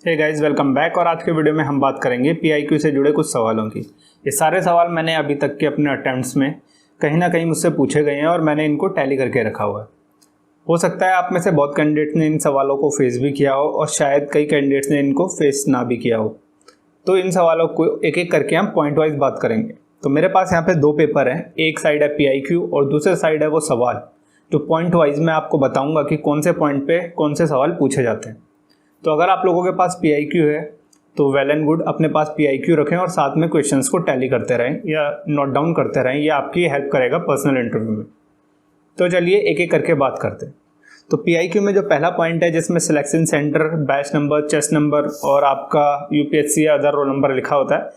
Hey guys, welcome back. और आज के वीडियो में हम बात करेंगे पीआईक्यू से जुड़े कुछ सवालों की। ये सारे सवाल मैंने अभी तक के अपने अटेम्प्ट्स में कहीं ना कहीं मुझसे पूछे गए हैं और मैंने इनको टैली करके रखा हुआ है। हो सकता है आप में से बहुत कैंडिडेट्स ने इन सवालों को फेस भी किया हो और शायद कई कैंडिडेट्स ने इनको फेस ना भी किया हो। तो इन सवालों को एक एक करके हम पॉइंट वाइज बात करेंगे। तो मेरे पास यहाँ पे दो पेपर हैं, एक साइड है पीआईक्यू और दूसरे साइड है वो सवाल। तो पॉइंट वाइज मैं आपको बताऊंगा कि कौन से पॉइंट पे कौन से सवाल पूछे जाते हैं। तो अगर आप लोगों के पास पीआईक्यू है तो वेल एंड गुड, अपने पास पीआईक्यू रखें और साथ में क्वेश्चंस को टैली करते रहें या नोट डाउन करते रहें। ये आपकी हेल्प करेगा पर्सनल इंटरव्यू में। तो चलिए एक एक करके बात करते हैं। तो पीआईक्यू में जो पहला पॉइंट है जिसमें selection centre, batch number, chest number और आपका यूपीएससी या अदर रोल नंबर लिखा होता है,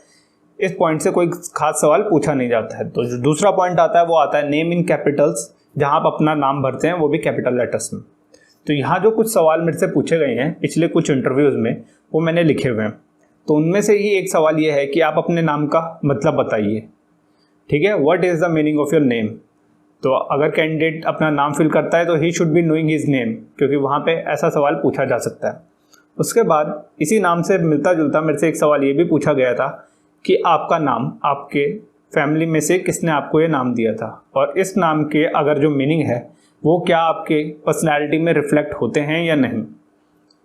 इस पॉइंट से कोई खास सवाल पूछा नहीं जाता है। तो जो दूसरा पॉइंट आता है वो आता है नेम इन कैपिटल्स, जहाँ आप अपना नाम भरते हैं वो भी कैपिटल लेटर्स में। तो यहाँ जो कुछ सवाल मेरे से पूछे गए हैं पिछले कुछ इंटरव्यूज़ में वो मैंने लिखे हुए हैं। तो उनमें से ही एक सवाल ये है कि आप अपने नाम का मतलब बताइए। ठीक है, what is the meaning of your name. तो अगर कैंडिडेट अपना नाम फिल करता है तो he should be knowing his name, क्योंकि वहाँ पे ऐसा सवाल पूछा जा सकता है। उसके बाद इसी नाम से मिलता जुलता मेरे से एक सवाल ये भी पूछा गया था कि आपका नाम, आपके फैमिली में से किसने आपको ये नाम दिया था, और इस नाम के अगर जो मीनिंग है वो क्या आपके पर्सनैलिटी में रिफ्लेक्ट होते हैं या नहीं।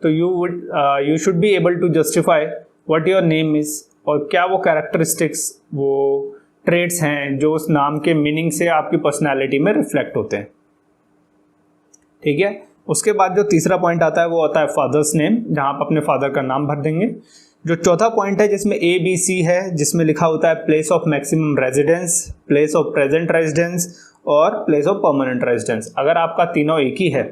तो you should be able to justify what your name is, और क्या वो कैरेक्टरिस्टिक्स, वो ट्रेड्स हैं जो उस नाम के मीनिंग से आपकी पर्सनैलिटी में रिफ्लेक्ट होते हैं। ठीक है, उसके बाद जो तीसरा पॉइंट आता है वो आता है फादर्स नेम, जहाँ आप अपने फादर का नाम भर देंगे। जो चौथा पॉइंट है जिसमें ए बी सी है, जिसमें लिखा होता है place of maximum residence, place of present residence और प्लेस ऑफ परमानेंट रेजिडेंस। अगर आपका तीनों एक ही है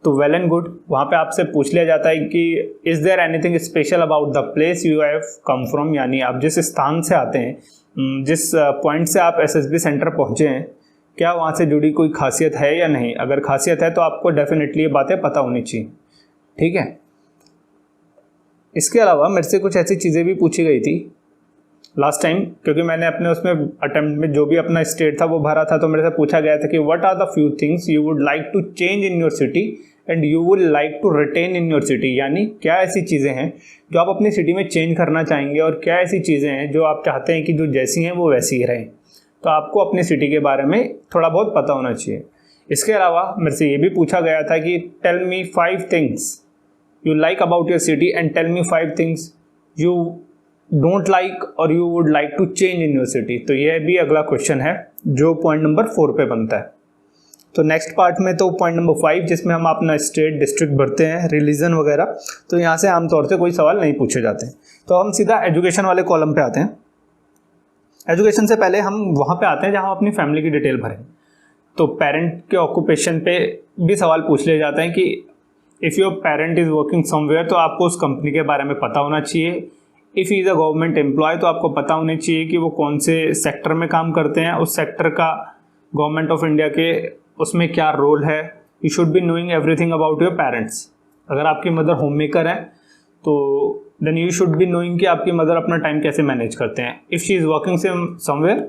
तो वेल एंड गुड, वहाँ पे आपसे पूछ लिया जाता है कि is there anything special about the place you have come from, यानी आप जिस स्थान से आते हैं, जिस पॉइंट से आप एसएसबी सेंटर पहुँचे हैं, क्या वहाँ से जुड़ी कोई खासियत है या नहीं। अगर खासियत है तो आपको डेफिनेटली ये बातें पता होनी चाहिए। ठीक है, इसके अलावा मेरे से कुछ ऐसी चीज़ें भी पूछी गई थी लास्ट टाइम, क्योंकि मैंने अपने उसमें अटेम्प्ट में जो भी अपना स्टेट था वो भरा था। तो मेरे से पूछा गया था कि what are the few things you would like to change in your city and you would like to retain in your city, यानी क्या ऐसी चीज़ें हैं जो आप अपनी सिटी में चेंज करना चाहेंगे और क्या ऐसी चीज़ें हैं जो आप चाहते हैं कि जो जैसी हैं वो वैसी ही रहें। तो आपको अपनी सिटी के बारे में थोड़ा बहुत पता होना चाहिए। इसके अलावा मेरे से ये भी पूछा गया था कि tell me 5 things you like about your city and tell me 5 things you don't like or you would like to change in your city। तो यह भी अगला क्वेश्चन है जो पॉइंट नंबर 4 पे बनता है। तो नेक्स्ट पार्ट में तो पॉइंट नंबर 5 जिसमें हम अपना स्टेट, डिस्ट्रिक्ट भरते हैं, रिलीजन वगैरह, तो यहाँ से आमतौर से कोई सवाल नहीं पूछे जाते हैं। तो हम सीधा एजुकेशन वाले कॉलम पे आते हैं। एजुकेशन से पहले हम वहाँ पे आते हैं जहाँ हम अपनी फैमिली की डिटेल भरें। तो पेरेंट के ऑक्यूपेशन पे भी सवाल पूछ लिए जाते हैं कि if your parent is working somewhere, तो आपको उस कंपनी के बारे में पता होना चाहिए। If is a government employ, तो आपको पता होना चाहिए कि वो कौन से सेक्टर में काम करते हैं, उस सेक्टर का गवर्नमेंट ऑफ इंडिया के उसमें क्या रोल है। You should be knowing everything about your parents. अगर आपकी मदर होम मेकर है तो then you should be knowing कि आपकी मदर अपना टाइम कैसे मैनेज करते हैं। If she is working somewhere,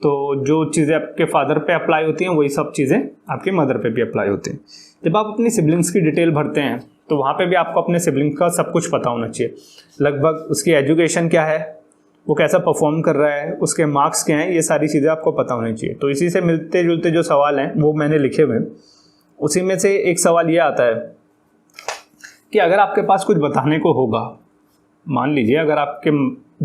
तो जो चीज़ें आपके फादर पे अप्लाई होती हैं वही सब चीज़ें आपके मदर पे भी अप्लाई होती हैं। जब आप अपनी सिबलिंग्स की डिटेल भरते हैं तो वहाँ पे भी आपको अपने सिबलिंग्स का सब कुछ पता होना चाहिए। लगभग उसकी एजुकेशन क्या है, वो कैसा परफॉर्म कर रहा है, उसके मार्क्स क्या हैं, ये सारी चीज़ें आपको पता होनी चाहिए। तो इसी से मिलते जुलते जो सवाल हैं वो मैंने लिखे हुए हैं। उसी में से एक सवाल ये आता है कि अगर आपके पास कुछ बताने को होगा, मान लीजिए अगर आपके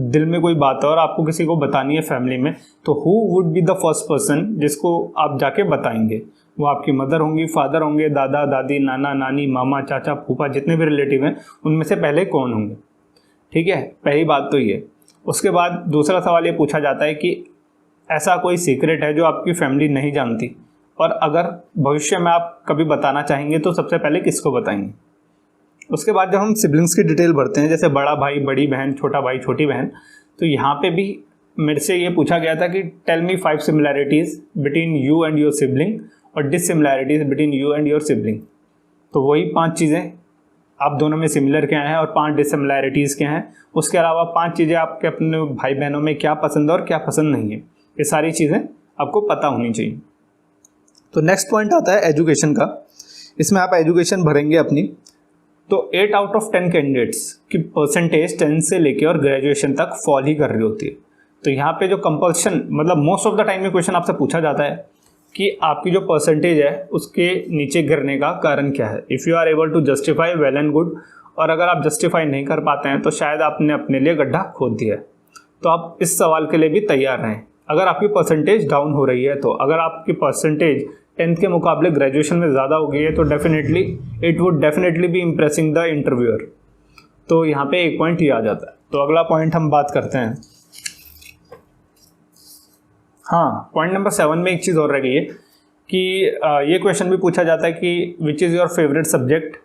दिल में कोई बात है और आपको किसी को बतानी है फैमिली में, तो who would be the first person जिसको आप जाके बताएंगे। वो आपकी मदर होंगी, फादर होंगे, दादा दादी, नाना नानी, मामा चाचा फूफा, जितने भी रिलेटिव हैं उनमें से पहले कौन होंगे। ठीक है, पहली बात तो ये। उसके बाद दूसरा सवाल ये पूछा जाता है कि ऐसा कोई सीक्रेट है जो आपकी फैमिली नहीं जानती, और अगर भविष्य में आप कभी बताना चाहेंगे तो सबसे पहले किसको बताएंगे। उसके बाद जब हम सिबलिंग्स की डिटेल भरते हैं, जैसे बड़ा भाई, बड़ी बहन, छोटा भाई, छोटी बहन, तो यहाँ पे भी मेरे से ये पूछा गया था कि tell me 5 similarities between you and your sibling और dissimilarities between you and your sibling. तो वही 5 चीज़ें आप दोनों में सिमिलर क्या हैं और 5 डिससिमिलैरिटीज़ क्या हैं। उसके अलावा 5 चीज़ें आपके अपने भाई बहनों में क्या पसंद है और क्या पसंद नहीं है, ये सारी चीज़ें आपको पता होनी चाहिए। तो नेक्स्ट पॉइंट आता है एजुकेशन का। इसमें आप एजुकेशन भरेंगे अपनी। तो 8 आउट ऑफ 10 कैंडिडेट्स की परसेंटेज 10 से लेके और ग्रेजुएशन तक फॉल ही कर रही होती है। तो यहाँ पे जो कंपल्शन, मतलब मोस्ट ऑफ द टाइम में क्वेश्चन आपसे पूछा जाता है कि आपकी जो परसेंटेज है उसके नीचे गिरने का कारण क्या है। If you are able to justify, well and good, और अगर आप जस्टिफाई नहीं कर पाते हैं तो शायद आपने अपने लिए गड्ढा खोद दिया है। तो आप इस सवाल के लिए भी तैयार रहें। अगर आपकी परसेंटेज डाउन हो रही है, तो अगर आपकी परसेंटेज 10th के मुकाबले ग्रेजुएशन में ज़्यादा हो गई है, तो definitely it would definitely be impressing the interviewer. तो यहाँ पे एक पॉइंट ये आ जाता है। तो अगला पॉइंट हम बात करते हैं। हाँ, पॉइंट नंबर 7 में एक चीज़ और रह गई है कि ये क्वेश्चन भी पूछा जाता है कि which is your favourite subject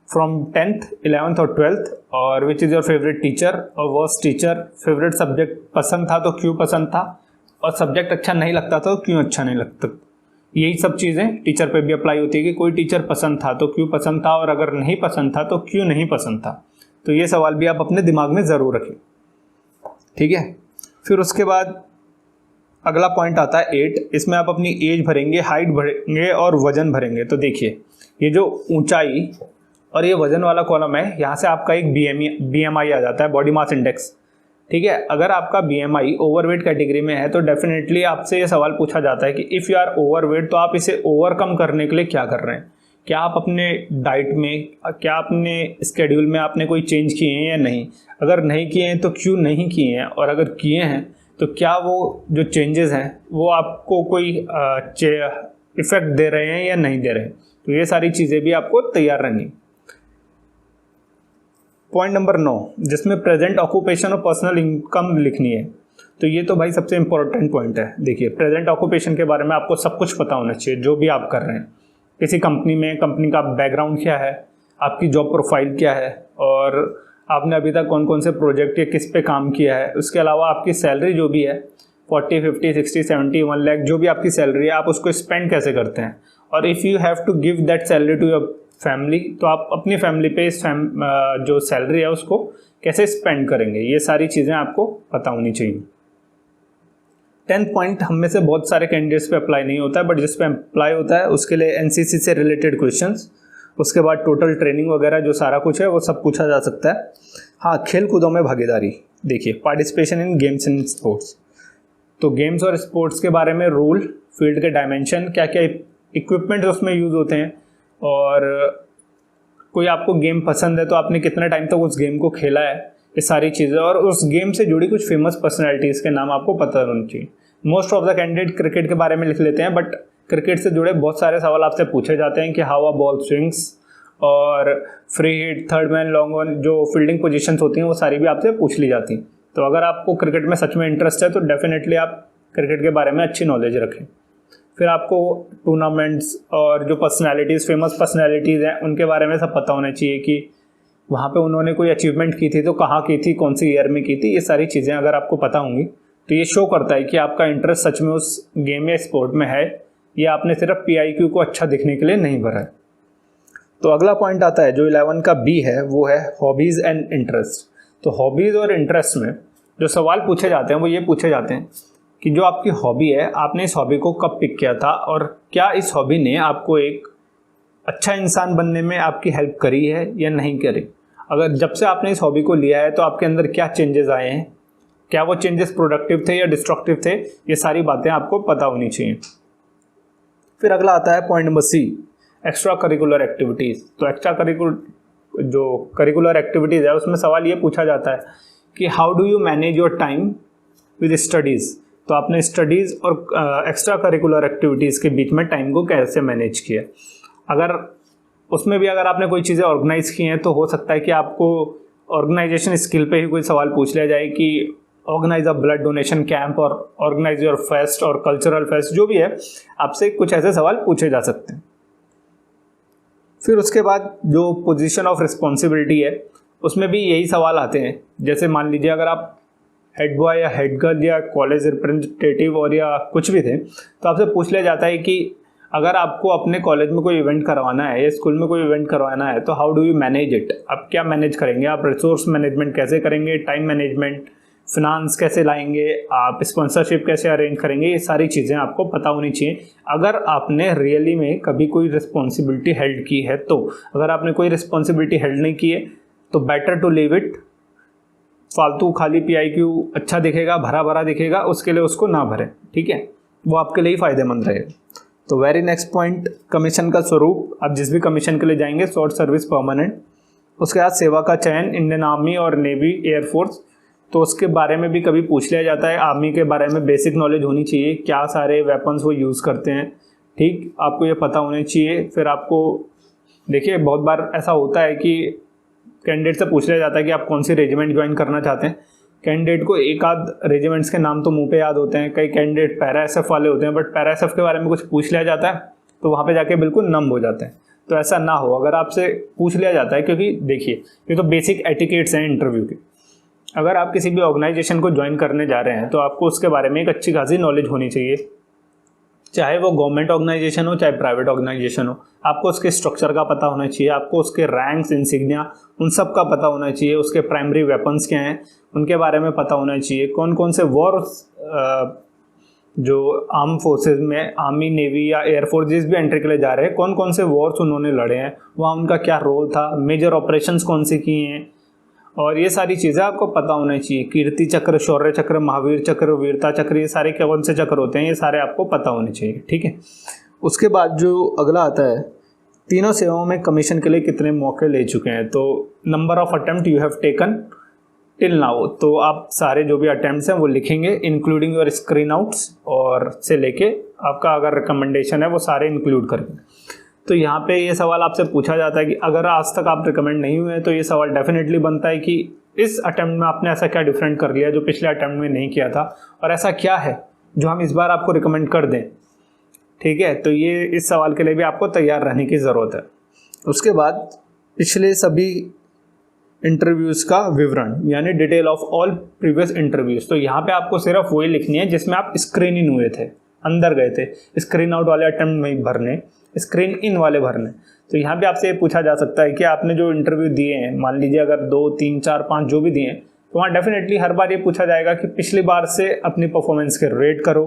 from 10th, 11th और 12th, और which is your favourite teacher और वर्स्ट टीचर। फेवरेट सब्जेक्ट पसंद था तो क्यों पसंद था, और सब्जेक्ट अच्छा नहीं लगता तो क्यों अच्छा नहीं लगता। यही सब चीज़ें टीचर पे भी अप्लाई होती है कि कोई टीचर पसंद था तो क्यों पसंद था, और अगर नहीं पसंद था तो क्यों नहीं पसंद था। तो ये सवाल भी आप अपने दिमाग में ज़रूर रखें, ठीक है। फिर उसके बाद अगला पॉइंट आता है 8। इसमें आप अपनी एज भरेंगे, हाइट भरेंगे और वजन भरेंगे। तो देखिए, ये जो ऊंचाई और ये वजन वाला कॉलम है, यहाँ से आपका एक BMI आ जाता है, बॉडी मास इंडेक्स, ठीक है। अगर आपका BMI ओवरवेट कैटेगरी में है तो डेफिनेटली आपसे ये सवाल पूछा जाता है कि इफ़ यू आर ओवरवेट, तो आप इसे ओवरकम करने के लिए क्या कर रहे हैं। क्या आप अपने डाइट में, क्या अपने स्केड्यूल में आपने कोई चेंज किए हैं या नहीं। अगर नहीं किए हैं तो क्यों नहीं किए हैं, और अगर किए हैं तो क्या वो जो चेंजेस हैं वो आपको कोई इफ़ेक्ट दे रहे हैं या नहीं दे रहे हैं। तो ये सारी चीज़ें भी आपको तैयार रहनी। पॉइंट नंबर 9, जिसमें प्रेजेंट ऑक्यूपेशन और पर्सनल इनकम लिखनी है। तो ये तो भाई सबसे इंपॉर्टेंट पॉइंट है। देखिए, प्रेजेंट ऑक्यूपेशन के बारे में आपको सब कुछ पता होना चाहिए, जो भी आप कर रहे हैं किसी कंपनी में, कंपनी का बैकग्राउंड क्या है, आपकी जॉब प्रोफाइल क्या है, और आपने अभी तक कौन कौन से प्रोजेक्ट या किस पे काम किया है। उसके अलावा आपकी सैलरी जो भी है 40, 50, 60, 70, 1 लाख, जो भी आपकी सैलरी है, आप उसको स्पेंड कैसे करते हैं। और if you have to give that salary to your family, तो आप अपनी फैमिली पे इस जो सैलरी है उसको कैसे स्पेंड करेंगे। ये सारी चीज़ें आपको पता होनी चाहिए। 10th पॉइंट हम में से बहुत सारे कैंडिडेट्स पे अप्लाई नहीं होता है, बट जिस पे अप्लाई होता है उसके लिए NCC से रिलेटेड क्वेश्चंस, उसके बाद टोटल ट्रेनिंग वगैरह जो सारा कुछ है वो सब पूछा जा सकता है। हाँ, खेल कूदों में भागीदारी। देखिए, participation in games and sports. तो गेम्स और स्पोर्ट्स के बारे में रूल, फील्ड के डायमेंशन, क्या क्या इक्विपमेंट उसमें यूज़ होते हैं, और कोई आपको गेम पसंद है तो आपने कितने टाइम तक उस गेम को खेला है, ये सारी चीज़ें, और उस गेम से जुड़ी कुछ फेमस पर्सनैलिटीज़ के नाम आपको पता होनी चाहिए। Most of the candidate cricket के बारे में लिख लेते हैं, बट क्रिकेट से जुड़े बहुत सारे सवाल आपसे पूछे जाते हैं कि हाउ अ बॉल स्विंग्स, और free hit, third man, long on, जो फील्डिंग पोजीशंस होती हैं वो सारी भी आपसे पूछ ली जाती हैं। तो अगर आपको क्रिकेट में सच में इंटरेस्ट है तो डेफिनेटली आप क्रिकेट के बारे में अच्छी नॉलेज रखें। फिर आपको टूर्नामेंट्स और जो पर्सनैलिटीज़, फेमस पर्सनैलिटीज़ हैं, उनके बारे में सब पता होना चाहिए कि वहाँ पे उन्होंने कोई अचीवमेंट की थी तो कहाँ की थी, कौन सी ईयर में की थी। ये सारी चीज़ें अगर आपको पता होंगी तो ये शो करता है कि आपका इंटरेस्ट सच में उस गेम या स्पोर्ट में है, या आपने सिर्फ PIQ को अच्छा दिखने के लिए नहीं भरा है। तो अगला पॉइंट आता है जो 11 का B है, वो है हॉबीज़ एंड इंटरेस्ट। तो हॉबीज़ और इंटरेस्ट में जो सवाल पूछे जाते हैं वो ये पूछे जाते हैं कि जो आपकी हॉबी है, आपने इस हॉबी को कब पिक किया था, और क्या इस हॉबी ने आपको एक अच्छा इंसान बनने में आपकी हेल्प करी है या नहीं करी। अगर जब से आपने इस हॉबी को लिया है तो आपके अंदर क्या चेंजेस आए हैं, क्या वो चेंजेस प्रोडक्टिव थे या डिस्ट्रक्टिव थे, ये सारी बातें आपको पता होनी चाहिए। फिर अगला आता है point number C, extra curricular activities. तो एक्स्ट्रा करिकुलर एक्टिविटीज़ है, उसमें सवाल ये पूछा जाता है कि how do you manage your time with studies. तो आपने स्टडीज़ और एक्स्ट्रा करिकुलर एक्टिविटीज़ के बीच में टाइम को कैसे मैनेज किया। अगर उसमें भी अगर आपने कोई चीज़ें ऑर्गेनाइज़ की हैं तो हो सकता है कि आपको ऑर्गेनाइजेशन स्किल पे ही कोई सवाल पूछ लिया जाए कि organize a blood donation camp, और ऑर्गेनाइज योर फेस्ट और कल्चरल फेस्ट, जो भी है, आपसे कुछ ऐसे सवाल पूछे जा सकते हैं। फिर उसके बाद जो पोजीशन ऑफ रिस्पॉन्सिबिलिटी है उसमें भी यही सवाल आते हैं। जैसे मान लीजिए अगर आप हेड बॉय या हेड गर्ल या कॉलेज रिप्रेजेंटेटिव और या कुछ भी थे, तो आपसे पूछ लिया जाता है कि अगर आपको अपने कॉलेज में कोई इवेंट करवाना है या स्कूल में कोई इवेंट करवाना है तो how do you manage it. आप क्या मैनेज करेंगे, आप रिसोर्स मैनेजमेंट कैसे करेंगे, टाइम मैनेजमेंट, फिनांस कैसे लाएंगे, आप स्पॉन्सरशिप कैसे अरेंज करेंगे, ये सारी चीज़ें आपको पता होनी चाहिए। अगर आपने रियली में कभी कोई रिस्पॉन्सिबिलिटी हेल्ड की है तो, अगर आपने कोई रिस्पॉन्सिबिलिटी हेल्ड नहीं की है तो बेटर टू लीव इट। फालतू खाली PIQ अच्छा दिखेगा, भरा भरा दिखेगा, उसके लिए उसको ना भरें, ठीक है, वो आपके लिए ही फ़ायदेमंद रहेगा। तो वेरी नेक्स्ट पॉइंट, कमीशन का स्वरूप। आप जिस भी कमीशन के लिए जाएंगे, शॉर्ट सर्विस, परमानेंट, उसके बाद सेवा का चयन, इंडियन आर्मी और नेवी, एयरफोर्स, तो उसके बारे में भी कभी पूछ लिया जाता है। आर्मी के बारे में बेसिक नॉलेज होनी चाहिए, क्या सारे वेपन्स वो यूज़ करते हैं, ठीक, आपको ये पता होना चाहिए। फिर आपको देखिए बहुत बार ऐसा होता है कि कैंडिडेट से पूछ लिया जाता है कि आप कौन सी रेजिमेंट ज्वाइन करना चाहते हैं। कैंडिडेट को एक आध रेजिमेंट्स के नाम तो मुंह पे याद होते हैं, कई कैंडिडेट पैरा SF वाले होते हैं, बट पैरा SF के बारे में कुछ पूछ लिया जाता है तो वहाँ पे जाके बिल्कुल नम हो जाते हैं। तो ऐसा ना हो, अगर आपसे पूछ लिया जाता है, क्योंकि देखिए ये तो बेसिक एटिकेट्स हैं इंटरव्यू के। अगर आप किसी भी ऑर्गेनाइजेशन को ज्वाइन करने जा रहे हैं तो आपको उसके बारे में एक अच्छी खासी नॉलेज होनी चाहिए, चाहे वो गवर्नमेंट ऑर्गेनाइजेशन हो चाहे प्राइवेट ऑर्गेनाइजेशन हो। आपको उसके स्ट्रक्चर का पता होना चाहिए, आपको उसके रैंक्स, इंसिग्निया, उन सब का पता होना चाहिए, उसके प्राइमरी वेपन्स क्या हैं उनके बारे में पता होना चाहिए, कौन कौन से वॉर्स जो आर्म फोर्सेज में, आर्मी, नेवी या एयरफोर्स जिस भी एंट्री के लिए जा रहे हैं, कौन कौन से वॉर्स उन्होंने लड़े हैं, वहाँ उनका क्या रोल था, मेजर ऑपरेशंस कौन से किए हैं, और ये सारी चीज़ें आपको पता होना चाहिए। कीर्ति चक्र, शौर्य चक्र, महावीर चक्र, वीरता चक्र, ये सारे कौन से चक्र होते हैं, ये सारे आपको पता होने चाहिए, ठीक है। उसके बाद जो अगला आता है, तीनों सेवाओं में कमीशन के लिए कितने मौके ले चुके हैं। तो number of attempt you have taken till now, तो आप सारे जो भी अटेम्प्ट्स हैं वो लिखेंगे, इंक्लूडिंग योर स्क्रीन आउट्स, और से लेके आपका अगर रिकमेंडेशन है वो सारे इंक्लूड करके। तो यहाँ पे ये सवाल आपसे पूछा जाता है कि अगर आज तक आप रिकमेंड नहीं हुए तो ये सवाल डेफिनेटली बनता है कि इस अटेम्प्ट में आपने ऐसा क्या डिफरेंट कर लिया जो पिछले अटेम्प्ट में नहीं किया था, और ऐसा क्या है जो हम इस बार आपको रिकमेंड कर दें, ठीक है। तो ये इस सवाल के लिए भी आपको तैयार रहने की ज़रूरत है। उसके बाद पिछले सभी इंटरव्यूज़ का विवरण, यानी detail of all previous interviews. तो यहाँ पे आपको सिर्फ वही लिखनी है जिसमें आप स्क्रीन इन हुए थे, अंदर गए थे। स्क्रीन आउट वाले अटेम्प्ट नहीं भरने, स्क्रीन इन वाले भरने। तो यहाँ पे आपसे ये पूछा जा सकता है कि आपने जो इंटरव्यू दिए हैं, मान लीजिए अगर 2, 3, 4, 5 जो भी दिए हैं, तो वहाँ डेफिनेटली हर बार ये पूछा जाएगा कि पिछली बार से अपनी परफॉर्मेंस के रेट करो,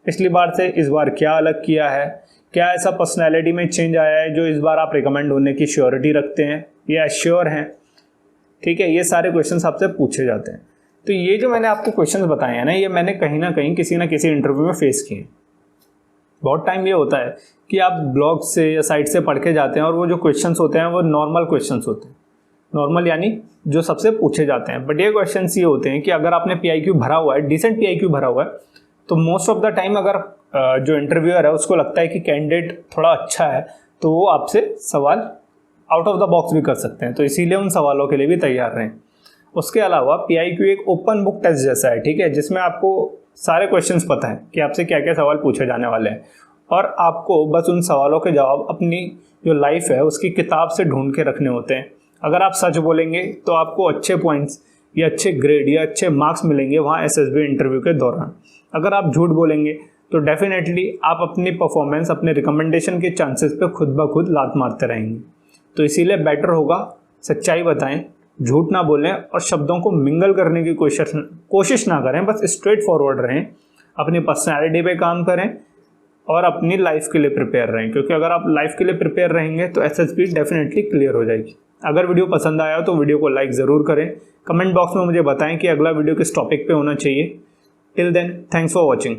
पिछली बार से इस बार क्या अलग किया है, क्या ऐसा पर्सनैलिटी में चेंज आया है जो इस बार आप रिकमेंड होने की श्योरिटी रखते हैं या श्योर हैं, ठीक है। ये सारे क्वेश्चंस आपसे पूछे जाते हैं। तो ये जो मैंने आपको क्वेश्चंस बताए हैं ना, ये मैंने कहीं ना कहीं किसी ना किसी इंटरव्यू में फेस किए। बहुत टाइम ये होता है कि आप ब्लॉग से या साइट से पढ़ के जाते हैं और वो जो क्वेश्चंस होते हैं वो नॉर्मल क्वेश्चंस होते हैं, नॉर्मल यानी जो सबसे पूछे जाते हैं। बट ये क्वेश्चंस ये होते हैं कि अगर आपने PIQ भरा हुआ है, डिसेंट PIQ भरा हुआ है, तो मोस्ट ऑफ द टाइम अगर जो इंटरव्यूअर है उसको लगता है कि कैंडिडेट थोड़ा अच्छा है तो वो आपसे सवाल आउट ऑफ द बॉक्स भी कर सकते हैं। तो इसीलिए उन सवालों के लिए भी तैयार रहें। उसके अलावा PIQ एक ओपन बुक टेस्ट जैसा है, ठीक है, जिसमें आपको सारे क्वेश्चंस पता है कि आपसे क्या क्या सवाल पूछे जाने वाले हैं, और आपको बस उन सवालों के जवाब अपनी जो लाइफ है उसकी किताब से ढूंढ के रखने होते हैं। अगर आप सच बोलेंगे तो आपको अच्छे पॉइंट्स या अच्छे ग्रेड या अच्छे मार्क्स मिलेंगे वहाँ SSB इंटरव्यू के दौरान। अगर आप झूठ बोलेंगे तो डेफिनेटली आप अपनी परफॉर्मेंस, अपने रिकमेंडेशन के चांसेस पे खुद ब खुद लात मारते रहेंगे। तो इसीलिए बेटर होगा सच्चाई बताएं, झूठ ना बोलें और शब्दों को मिंगल करने की कोशिश ना करें, बस स्ट्रेट फॉरवर्ड रहें, अपनी पर्सनैलिटी पे काम करें और अपनी लाइफ के लिए प्रिपेयर रहें। क्योंकि अगर आप लाइफ के लिए प्रिपेयर रहेंगे तो SSB डेफिनेटली क्लियर हो जाएगी। अगर वीडियो पसंद आया तो वीडियो को लाइक ज़रूर करें, कमेंट बॉक्स में मुझे बताएं कि अगला वीडियो किस टॉपिक पे होना चाहिए। Till then, thanks for watching.